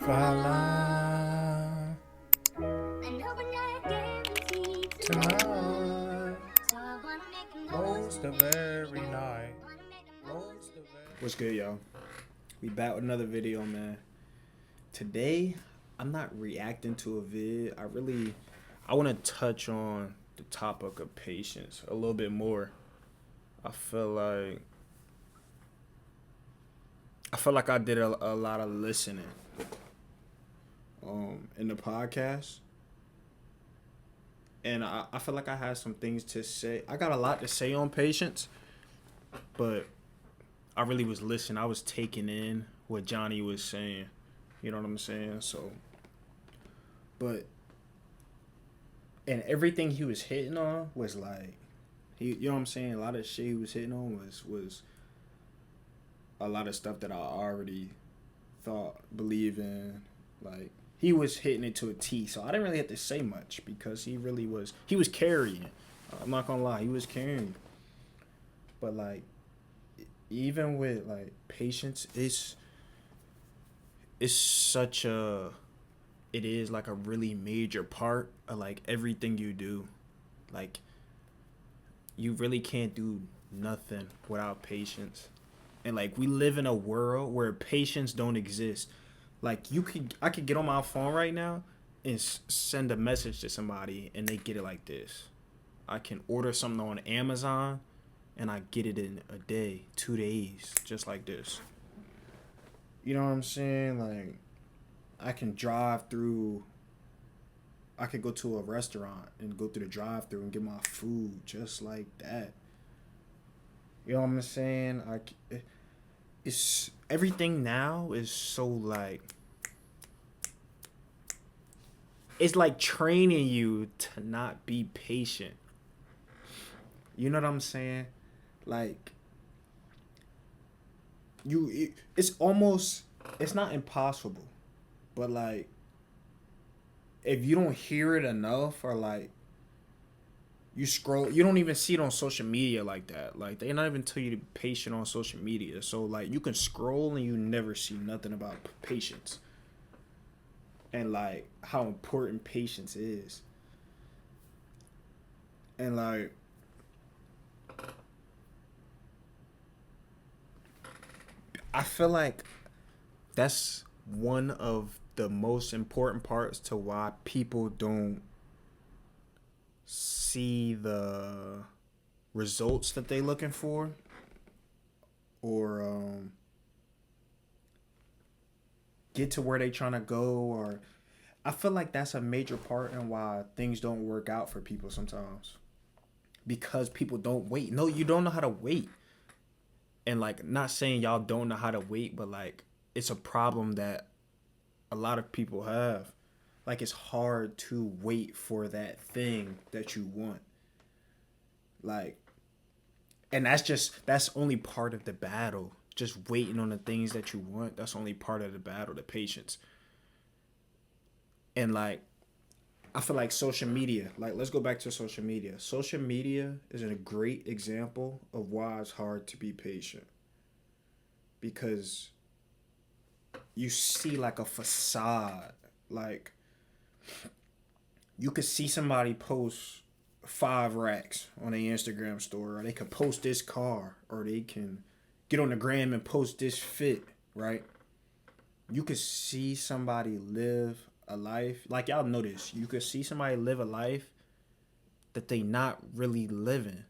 Fala tonight, most of every night. What's good, y'all? We back with another video, man. Today, I'm not reacting to a vid. I want to touch on the topic of patience a little bit more. I feel like I did a lot of listening in the podcast, and I feel like I had some things to say. I got a lot to say on patience, but I really was listening. I was taking in what Johnny was saying. You know what I'm saying? But and everything he was hitting on was like, you know what I'm saying? A lot of shit he was hitting on was a lot of stuff that I already thought, believe in. Like, he was hitting it to a T, so I didn't really have to say much because he was carrying. I'm not gonna lie, he was carrying. But like, even with like patience, it is like a really major part of like everything you do. Like, you really can't do nothing without patience. And like, we live in a world where patience don't exist. Like, I could get on my phone right now and send a message to somebody and they get it like this. I can order something on Amazon and I get it in a day, 2 days, just like this. You know what I'm saying? Like, I can drive through. I could go to a restaurant and go through the drive-through and get my food just like that. You know what I'm saying? It's everything now is so like, it's like training you to not be patient. You know what I'm saying? Like, it's not impossible, but like, if you don't hear it enough, or like, you scroll, you don't even see it on social media like that. Like, they not even tell you to be patient on social media. So like, you can scroll and you never see nothing about patience and like how important patience is. And like, I feel like that's one of the most important parts to why people don't see the results that they looking for, or get to where they trying to go. Or I feel like that's a major part in why things don't work out for people sometimes, because people don't wait. No, you don't know how to wait. And like, not saying y'all don't know how to wait, but like, it's a problem that a lot of people have. Like, it's hard to wait for that thing that you want. Like, and that's only part of the battle. Just waiting on the things that you want, that's only part of the battle, the patience. And like, I feel like social media, like, let's go back to social media. Social media is a great example of why it's hard to be patient. Because you see like a facade. Like, you could see somebody post 5 racks on their Instagram story, or they could post this car, or they can get on the gram and post this fit, right? You could see somebody live a life, like, y'all know this. You could see somebody live a life that they not really living.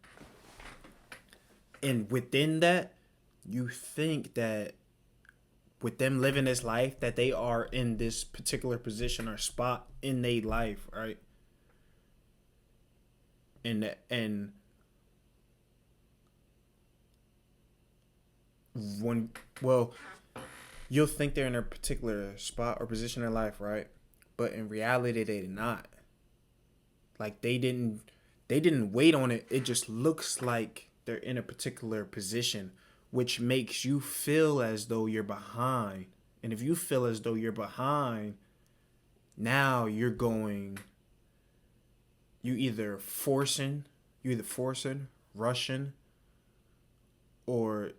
And within that, you think that with them living this life, that they are in this particular position or spot in their life, right? And when, well, you'll think they're in a particular spot or position in life, right? But in reality, they're not. Like, they didn't wait on it. It just looks like they're in a particular position, which makes you feel as though you're behind. And if you feel as though you're behind, now you either forcing, rushing, or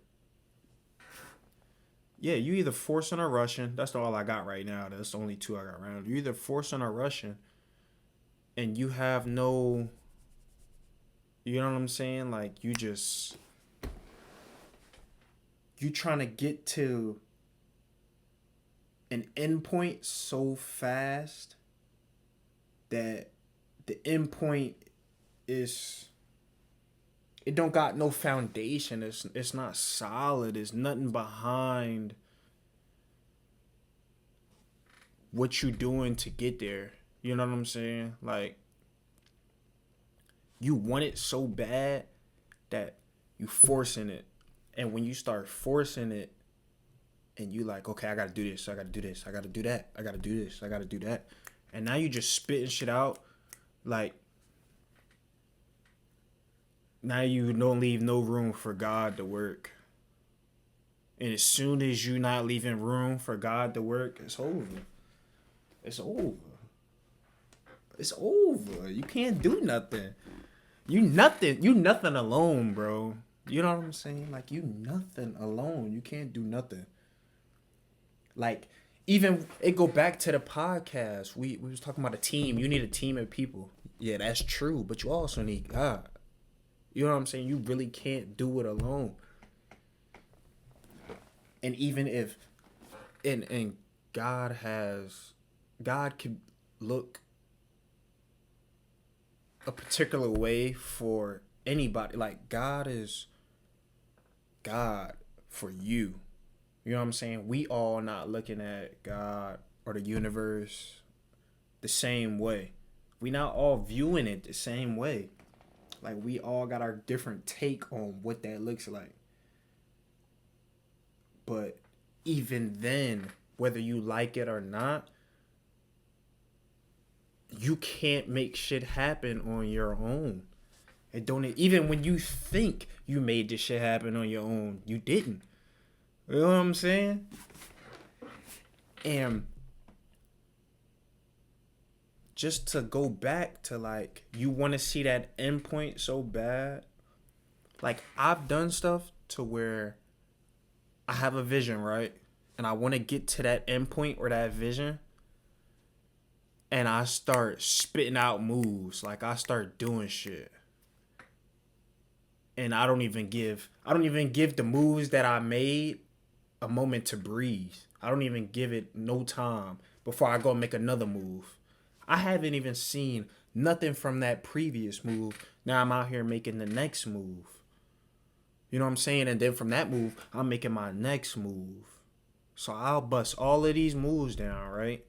Yeah, you either forcing or rushing. That's all I got right now. That's the only two I got around. You either forcing or rushing, and you have no. You know what I'm saying? Like you trying to get to an endpoint so fast that the endpoint is it don't got no foundation. It's not solid. It's nothing behind what you doing to get there. You know what I'm saying? Like you want it so bad that you forcing it. And when you start forcing it and you like, okay, I gotta do this, I gotta do this, I gotta do that, I gotta do this, I gotta do that. And now you just spitting shit out. Like now you don't leave no room for God to work. And as soon as you not leaving room for God to work, it's over. It's over. It's over. You can't do nothing. You nothing. You nothing alone, bro. You know what I'm saying? Like you nothing alone. You can't do nothing. Like even it go back to the podcast. We was talking about a team. You need a team of people. Yeah, that's true. But you also need God. You know what I'm saying? You really can't do it alone. And even if and God could look a particular way for anybody. Like God is God for you. You know what I'm saying? We all not looking at God or the universe the same way. We not all viewing it the same way. Like we all got our different take on what that looks like. But even then, whether you like it or not, you can't make shit happen on your own. It don't even when you think you made this shit happen on your own, you didn't. You know what I'm saying? And just to go back to like you want to see that endpoint so bad. Like I've done stuff to where I have a vision, right? And I want to get to that endpoint or that vision. And I start spitting out moves. Like I start doing shit. And I don't even give the moves that I made a moment to breathe. I don't even give it no time before I go make another move. I haven't even seen nothing from that previous move. Now I'm out here making the next move. You know what I'm saying? And then from that move, I'm making my next move. So I'll bust all of these moves down, right?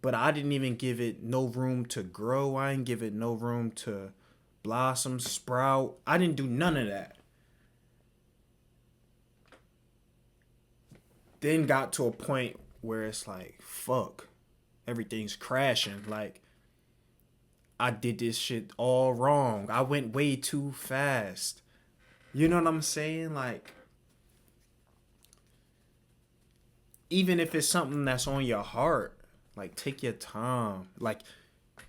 But I didn't even give it no room to grow. I didn't give it no room to blossom, sprout. I didn't do none of that. Then got to a point where it's like, fuck, everything's crashing. Like, I did this shit all wrong. I went way too fast. You know what I'm saying? Like, even if it's something that's on your heart, like, take your time. Like,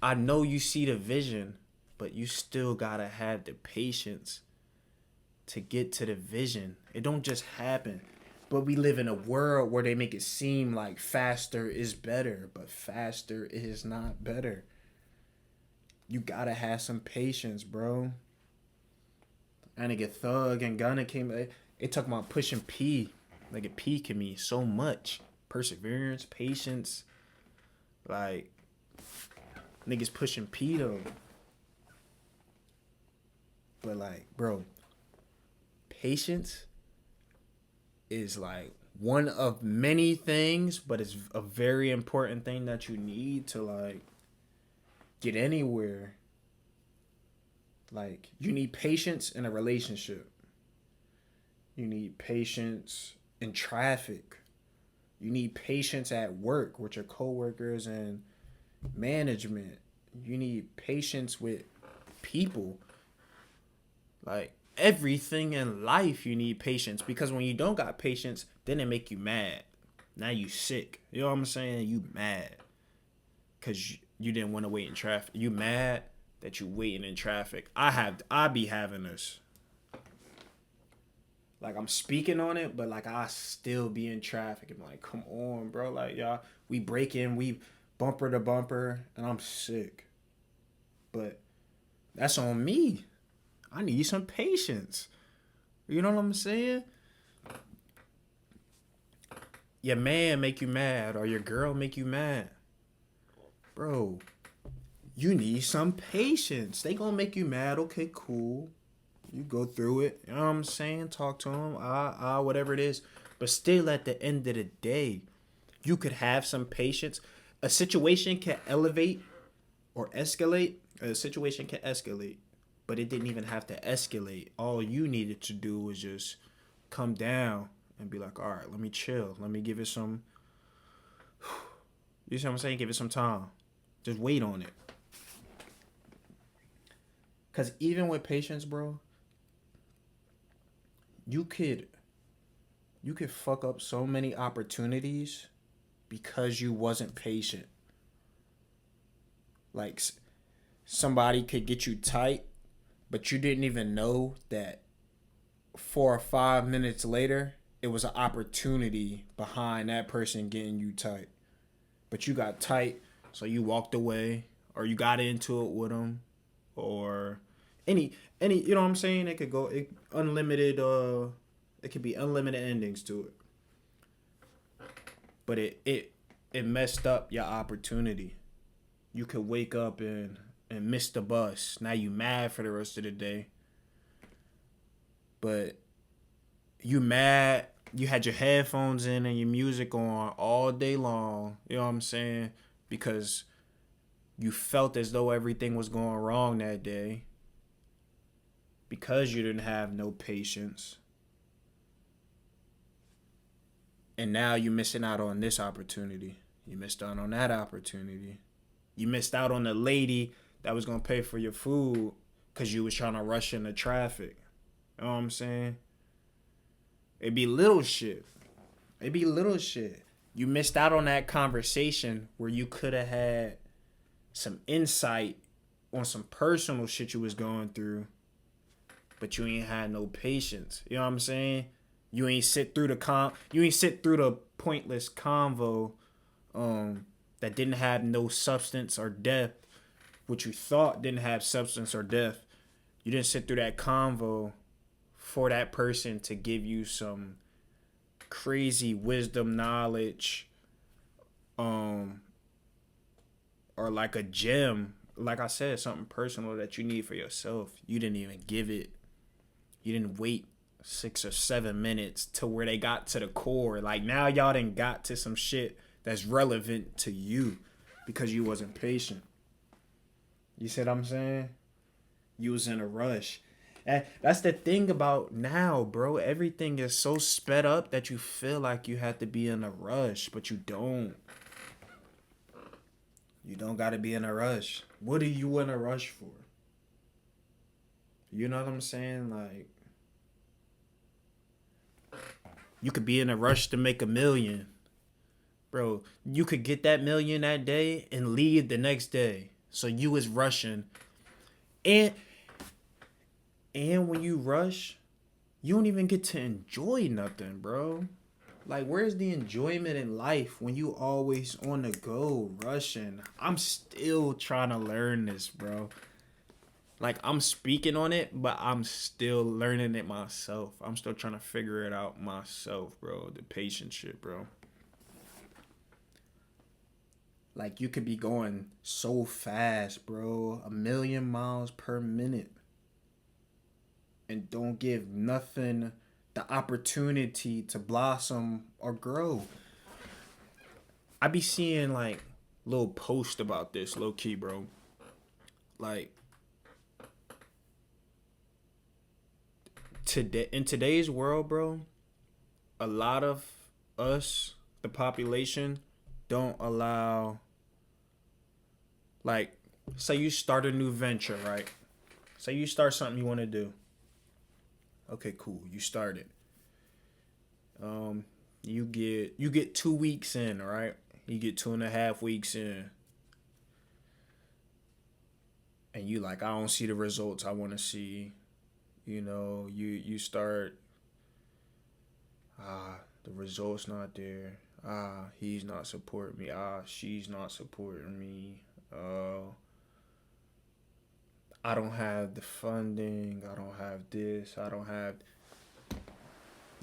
I know you see the vision, but you still gotta have the patience to get to the vision. It don't just happen. But we live in a world where they make it seem like faster is better, but faster is not better. You gotta have some patience, bro. That nigga Thug and Gunna came. They talking about pushing P. Like a P can mean so much. Perseverance, patience. Like niggas pushing P though. But like, bro, patience is like one of many things, but it's a very important thing that you need to like get anywhere. Like you need patience in a relationship. You need patience in traffic. You need patience at work with your coworkers and management. You need patience with people. Like everything in life you need patience because when you don't got patience, then it make you mad. Now you sick. You know what I'm saying? You mad because you didn't want to wait in traffic. You mad that you waiting in traffic. I be having this. Like I'm speaking on it, but like I still be in traffic. I'm like, come on, bro. Like y'all, we break in, we bumper to bumper, and I'm sick. But that's on me. I need some patience. You know what I'm saying? Your man make you mad or your girl make you mad. Bro, you need some patience. They gonna make you mad. Okay, cool. You go through it. You know what I'm saying? Talk to them. Whatever it is. But still, at the end of the day, you could have some patience. A situation can elevate or escalate. A situation can escalate, but it didn't even have to escalate. All you needed to do was just come down and be like, all right, let me chill. Let me give it some. You see what I'm saying? Give it some time. Just wait on it. Because even with patience, bro, you could fuck up so many opportunities because you wasn't patient. Like somebody could get you tight, but you didn't even know that 4 or 5 minutes later it was an opportunity behind that person getting you tight. But you got tight, so you walked away, or you got into it with them, or any you know what I'm saying? It could go unlimited. It could be unlimited endings to it. But it messed up your opportunity. You could wake up and miss the bus. Now you mad for the rest of the day. But you mad. You had your headphones in and your music on all day long. You know what I'm saying? Because you felt as though everything was going wrong that day. Because you didn't have no patience. And now you're missing out on this opportunity. You missed out on that opportunity. You missed out on the lady that was going to pay for your food because you was trying to rush into traffic. You know what I'm saying? It'd be little shit. It'd be little shit. You missed out on that conversation where you could have had some insight on some personal shit you was going through, but you ain't had no patience. You know what I'm saying? You ain't sit through the pointless convo that didn't have no substance or depth, which you thought didn't have substance or depth. You didn't sit through that convo for that person to give you some crazy wisdom, knowledge, or like a gem, like I said, something personal that you need for yourself. You didn't even give it. You didn't wait 6 or 7 minutes to where they got to the core. Like now y'all done got to some shit that's relevant to you because you wasn't patient. You see what I'm saying? You was in a rush. And that's the thing about now, bro. Everything is so sped up that you feel like you have to be in a rush, but you don't. You don't got to be in a rush. What are you in a rush for? You know what I'm saying? Like, you could be in a rush to make $1 million. Bro, you could get that $1 million that day and leave the next day. So you was rushing. And when you rush, you don't even get to enjoy nothing, bro. Like, where's the enjoyment in life when you always on the go, rushing? I'm still trying to learn this, bro. Like, I'm speaking on it, but I'm still learning it myself. I'm still trying to figure it out myself, bro. The patience shit, bro. Like, you could be going so fast, bro. 1,000,000 miles per minute. And don't give nothing the opportunity to blossom or grow. I be seeing, like, little posts about this, low key, bro. Like, today in today's world, bro, a lot of us, the population, don't allow, like, say you start a new venture, right? Say you start something you want to do. Okay, cool. You started. You get 2 weeks in, right? You get 2.5 weeks in, and you like, I don't see the results I want to see. You know, you start The results not there. He's not supporting me. She's not supporting me. I don't have the funding. I don't have this. I don't have.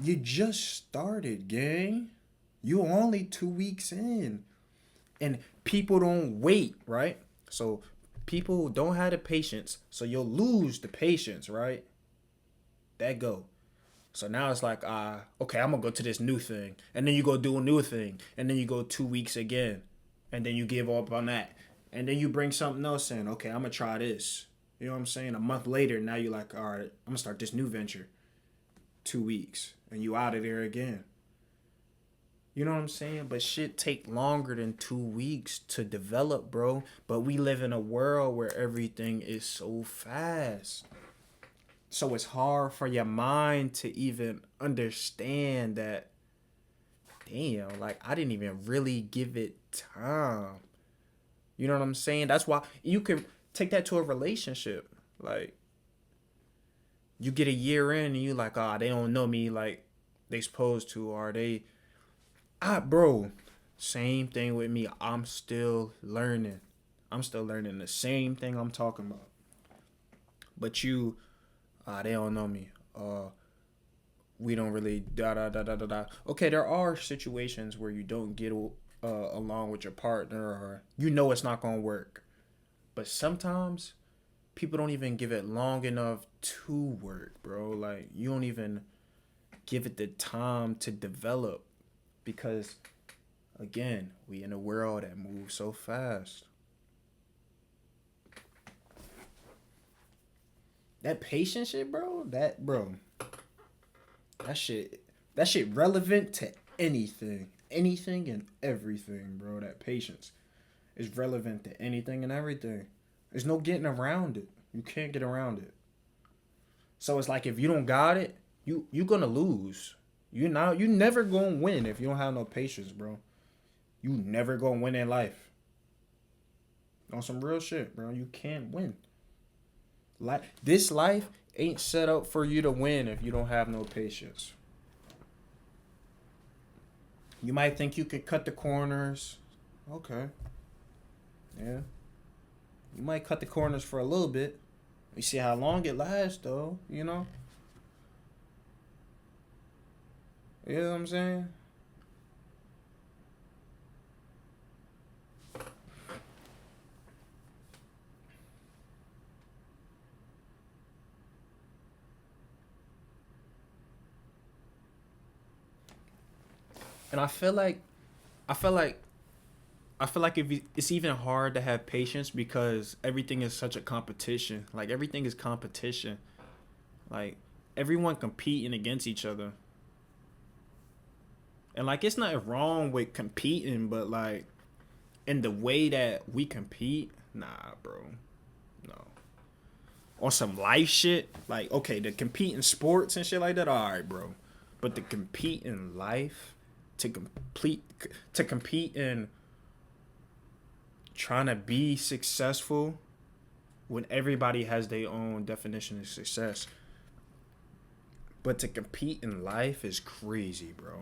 You just started, gang. You only 2 weeks in, and people don't wait, right? So people don't have the patience. So you'll lose the patience, right? That go. So now it's like, okay, I'm gonna go to this new thing, and then you go do a new thing, and then you go 2 weeks again, and then you give up on that, and then you bring something else in. Okay, I'm gonna try this. You know what I'm saying? A month later, now you're like, all right, I'm gonna start this new venture. 2 weeks, and you out of there again. You know what I'm saying? But shit take longer than 2 weeks to develop, bro. But we live in a world where everything is so fast. So it's hard for your mind to even understand that, damn, like I didn't even really give it time. You know what I'm saying? That's why you can take that to a relationship. Like you get a year in and you like, they don't know me like they supposed to, or they bro, same thing with me. I'm still learning. I'm still learning the same thing I'm talking about. But you, they don't know me. We don't really da da da da da da. Okay, there are situations where you don't get along with your partner, or you know it's not gonna work. But sometimes people don't even give it long enough to work, bro. Like you don't even give it the time to develop because again, we in a world that moves so fast. That patience shit, bro. That shit. That shit relevant to anything and everything, bro. That patience is relevant to anything and everything. There's no getting around it. You can't get around it. So it's like if you don't got it, you gonna lose. You never gonna win if you don't have no patience, bro. You never gonna win in life. On some real shit, bro. You can't win. Like this life ain't set up for you to win if you don't have no patience. You might think you could cut the corners. Okay. Yeah. You might cut the corners for a little bit. You see how long it lasts though, you know? You know what I'm saying? And I feel like I feel like if it's even hard to have patience because everything is such a competition. Like everything is competition. Like everyone competing against each other. And like it's not wrong with competing, but like in the way that we compete, nah, bro. No. On some life shit, like okay, to compete in sports and shit like that, all right, bro. But to compete in life, to complete to compete in trying to be successful when everybody has their own definition of success. But to compete in life is crazy, bro.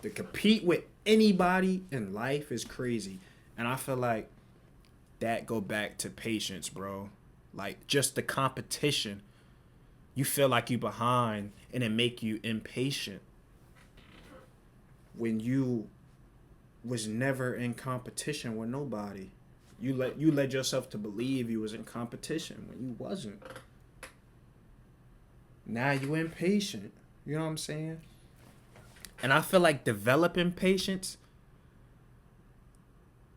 To compete with anybody in life is crazy. And I feel like that go back to patience, bro. Like just the competition. You feel like you behind and it make you impatient. When you was never in competition with nobody. You led yourself to believe you was in competition when you wasn't. Now you impatient. You know what I'm saying? And I feel like developing patience,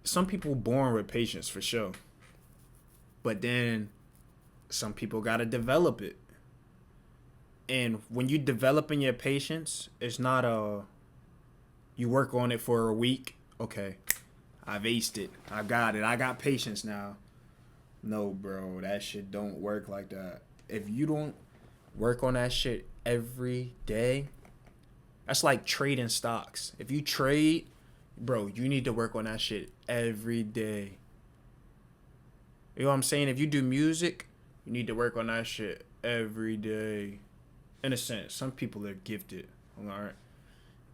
some people born with patience for sure. But then some people gotta develop it. And when you developing your patience, it's not you work on it for a week. Okay, I've aced it. I got it. I got patience now. No, bro, that shit don't work like that. If you don't work on that shit every day, that's like trading stocks. If you trade, bro, you need to work on that shit every day. You know what I'm saying? If you do music, you need to work on that shit every day. In a sense, some people are gifted. All right.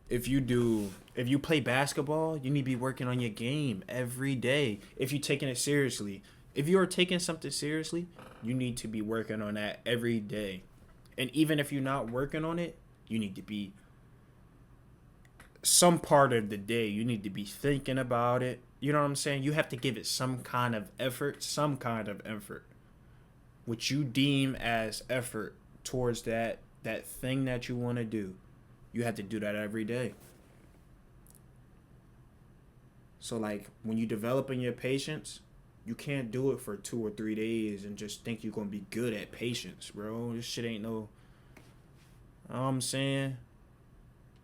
if you play basketball, you need to be working on your game every day. If you're taking it seriously, if you are taking something seriously, you need to be working on that every day. And even if you're not working on it, you need to be some part of the day, you need to be thinking about it. You know what I'm saying? You have to give it some kind of effort, which you deem as effort towards that thing that you want to do. You have to do that every day. So like when you developing your patience, you can't do it for 2 or 3 days and just think you're gonna be good at patience, bro. This shit ain't no. You know what I'm saying?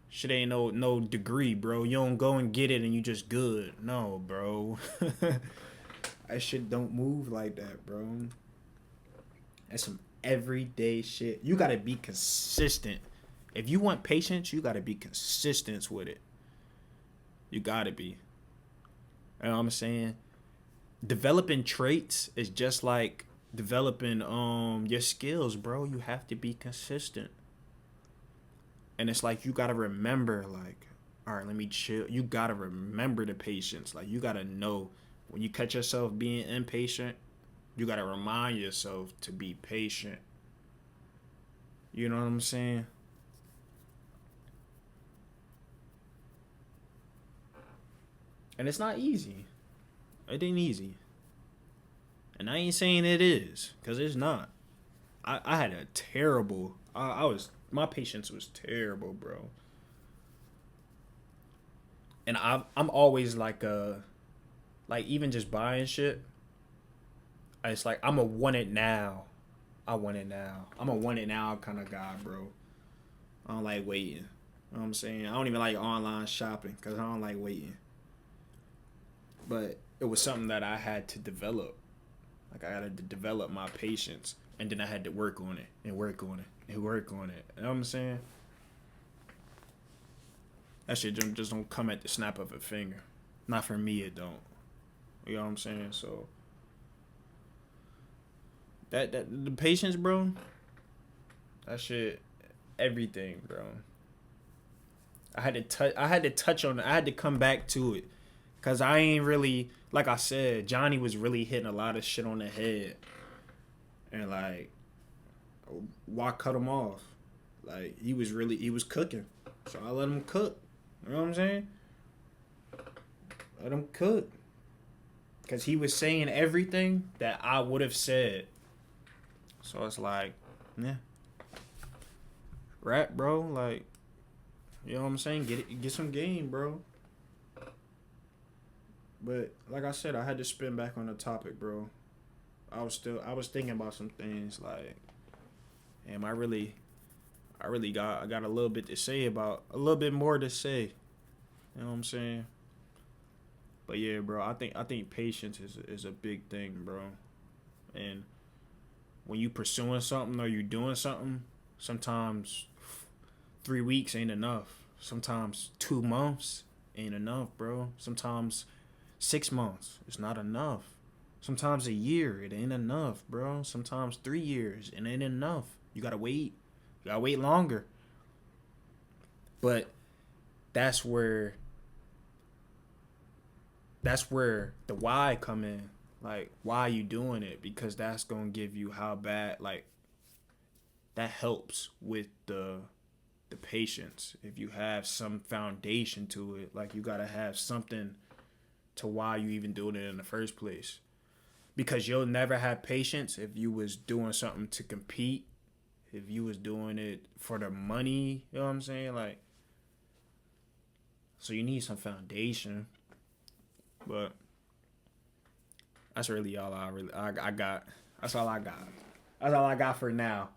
Shit ain't no degree, bro. You don't go and get it and you just good. No, bro. That shit don't move like that, bro. That's some everyday shit. You gotta be consistent. If you want patience, you gotta be consistent with it. You gotta be. You know what I'm saying? Developing traits is just like developing your skills, bro. You have to be consistent. And it's like you gotta remember, like, all right, let me chill. You gotta remember the patience. Like you gotta know when you catch yourself being impatient, you gotta remind yourself to be patient. You know what I'm saying? And it's not easy. It ain't easy. And I ain't saying it is, because it's not. I had a terrible I was my patience was terrible, bro. And I'm always like even just buying shit, it's like I'm a want it now. I want it now. I'm a want it now kind of guy, bro. I don't like waiting. You know what I'm saying? I don't even like online shopping because I don't like waiting. But it was something that I had to develop. Like I had to develop my patience, and then I had to work on it and work on it and work on it. You know what I'm saying? That shit just don't come at the snap of a finger. Not for me, it don't. You know what I'm saying? So that the patience, bro. That shit, everything, bro. I had to touch on it. I had to come back to it, cause I ain't really, like I said, Johnny was really hitting a lot of shit on the head, and like, why cut him off? Like he was cooking, so I let him cook. You know what I'm saying? Let him cook, cause he was saying everything that I would have said. So it's like, yeah, rap, bro. Like, you know what I'm saying? Get some game, bro. But like I said, I had to spin back on the topic, bro. I was thinking about some things like, damn, I got a little bit to say about a little bit more to say. You know what I'm saying? But yeah, bro, I think patience is a big thing, bro. And when you pursuing something or you doing something, sometimes 3 weeks ain't enough. Sometimes 2 months ain't enough, bro. Sometimes 6 months is not enough. Sometimes a year it ain't enough, bro. Sometimes 3 years it ain't enough. You gotta wait. You gotta wait longer. But that's where the why come in. Like, why you doing it? Because that's gonna give you how bad, like, that helps with the patience. If you have some foundation to it, like you gotta have something to why you even doing it in the first place. Because you'll never have patience if you was doing something to compete, if you was doing it for the money, you know what I'm saying? Like, so you need some foundation. But that's really all I got. That's all I got. That's all I got for now.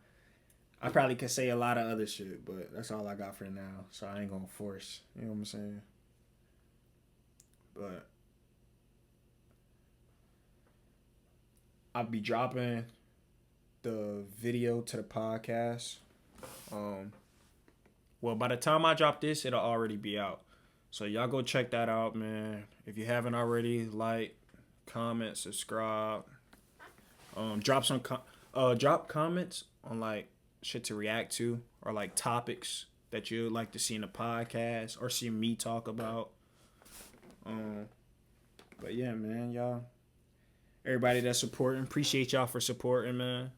I probably could say a lot of other shit, but that's all I got for now. So I ain't gonna force. You know what I'm saying? But I'll be dropping the video to the podcast. Um, well, by the time I drop this, it'll already be out. So y'all go check that out, man. If you haven't already, like, comment, subscribe. Drop comments on like shit to react to or like topics that you'd like to see in a podcast or see me talk about. But yeah, man, y'all. Everybody that's supporting, appreciate y'all for supporting, man.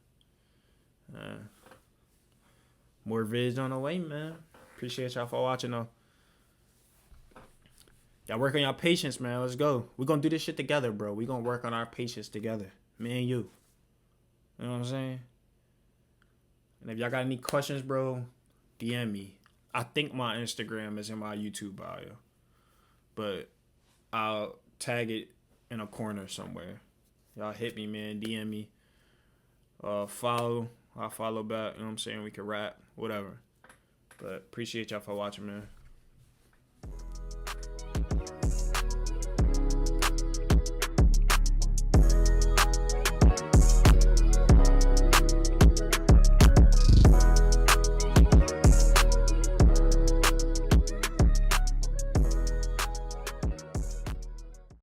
More vids on the way, man. Appreciate y'all for watching, though. Y'all work on y'all patience, man. Let's go. We're going to do this shit together, bro. We're going to work on our patience together. Me and you. You know what I'm saying? And if y'all got any questions, bro, DM me. I think my Instagram is in my YouTube bio. But I'll tag it in a corner somewhere. Y'all hit me, man. DM me. Follow. I'll follow back. You know what I'm saying? We can rap. Whatever. But appreciate y'all for watching, man.